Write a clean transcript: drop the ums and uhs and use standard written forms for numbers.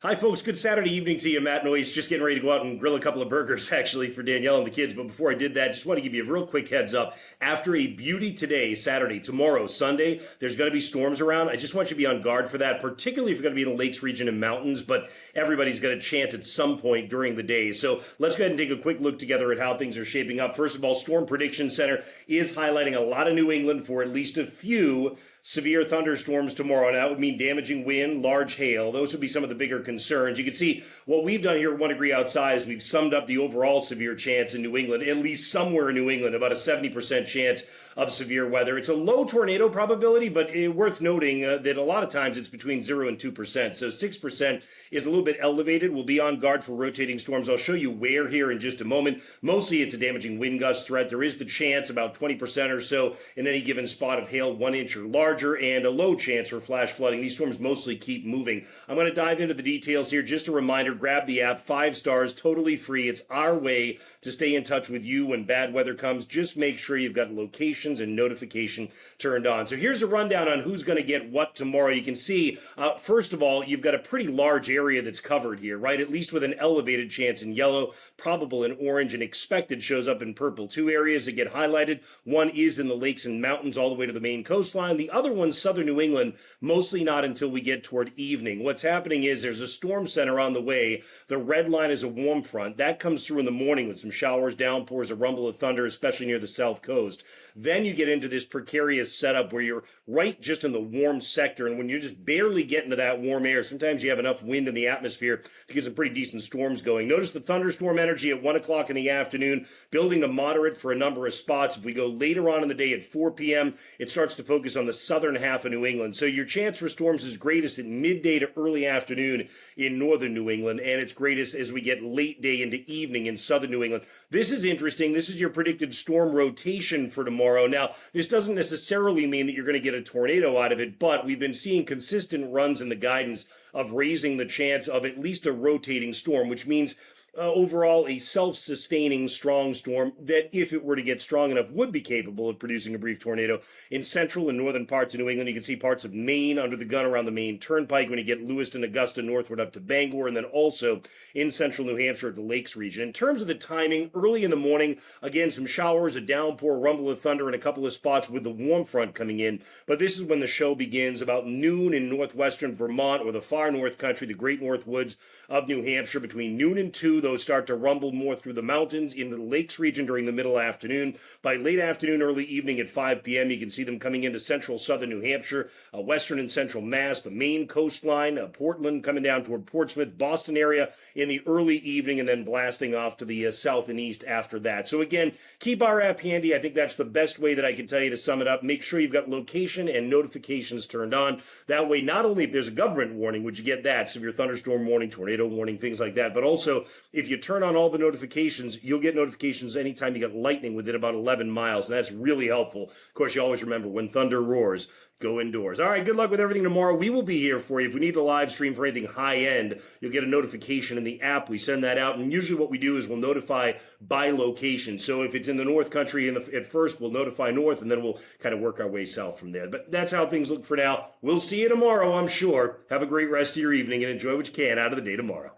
Hi, folks. Good Saturday evening to you. Matt Noyes. Just getting ready to go out and grill a couple of burgers, actually, for Danielle and the kids. But before I did that, just want to give you a real quick heads up. After a beauty today, Saturday, tomorrow, Sunday, there's going to be storms around. I just want you to be on guard for that, particularly if you're going to be in the lakes region and mountains. But everybody's got a chance at some point during the day. So let's go ahead and take a quick look together at how things are shaping up. First of all, Storm Prediction Center is highlighting a lot of New England for at least a few severe thunderstorms tomorrow. And that would mean damaging wind, large hail. Those would be some of the bigger concerns. You can see what we've done here at 1 degree outside is we've summed up the overall severe chance in New England, at least somewhere in New England, about a 70% chance of severe weather. It's a low tornado probability, but worth noting that a lot of times it's between 0 and 2%. So 6% is a little bit elevated. We'll be on guard for rotating storms. I'll show you where here in just a moment. Mostly it's a damaging wind gust threat. There is the chance, about 20% or so, in any given spot of hail 1 inch or larger, and a low chance for flash flooding. These storms mostly keep moving. I'm going to dive into the details here. Just a reminder, grab the app, 5 stars, totally free. It's our way to stay in touch with you when bad weather comes. Just make sure you've got locations and notification turned on. So here's a rundown on who's going to get what tomorrow. You can see, first of all, you've got a pretty large area that's covered here, right? At least with an elevated chance in yellow, probable in orange, and expected shows up in purple. 2 areas that get highlighted. One is in the lakes and mountains all the way to the Maine coastline. The other one's southern New England, mostly not until we get toward evening. What's happening is there's a storm center on the way. The red line is a warm front. That comes through in the morning with some showers, downpours, a rumble of thunder, especially near the south coast. Then you get into this precarious setup where you're right just in the warm sector, and when you're just barely getting to that warm air, sometimes you have enough wind in the atmosphere to get some pretty decent storms going. Notice the thunderstorm energy at 1 o'clock in the afternoon, building to moderate for a number of spots. If we go later on in the day at 4 p.m., it starts to focus on the southern half of New England. So your chance for storms is greatest at midday to early afternoon in northern New England, and it's greatest as we get late day into evening in southern New England. This is interesting. This is your predicted storm rotation for tomorrow. Now, this doesn't necessarily mean that you're going to get a tornado out of it, but we've been seeing consistent runs in the guidance of raising the chance of at least a rotating storm, which means overall a self-sustaining strong storm that, if it were to get strong enough, would be capable of producing a brief tornado in central and northern parts of New England. You can see parts of Maine under the gun around the Maine Turnpike when you get Lewiston, Augusta, northward up to Bangor, and then also in central New Hampshire at the Lakes region. In terms of the timing, early in the morning, again, some showers, a downpour, rumble of thunder in a couple of spots with the warm front coming in. But this is when the show begins, about noon in northwestern Vermont or the far north country, the great north woods of New Hampshire. Between noon and 2, those start to rumble more through the mountains into the lakes region during the middle afternoon. By late afternoon, early evening at 5 p.m., you can see them coming into central southern New Hampshire, western and central Mass, the Maine coastline, Portland coming down toward Portsmouth, Boston area in the early evening, and then blasting off to the south and east after that. So again, keep our app handy. I think that's the best way that I can tell you to sum it up. Make sure you've got location and notifications turned on. That way, not only if there's a government warning, would you get that, severe thunderstorm warning, tornado warning, things like that, but also if you turn on all the notifications, you'll get notifications anytime you get lightning within about 11 miles, and that's really helpful. Of course, you always remember, when thunder roars, go indoors. All right, good luck with everything tomorrow. We will be here for you. If we need to live stream for anything high end, you'll get a notification in the app. We send that out, and usually what we do is we'll notify by location. So if it's in the North Country at first, we'll notify North, and then we'll kind of work our way south from there. But that's how things look for now. We'll see you tomorrow, I'm sure. Have a great rest of your evening, and enjoy what you can out of the day tomorrow.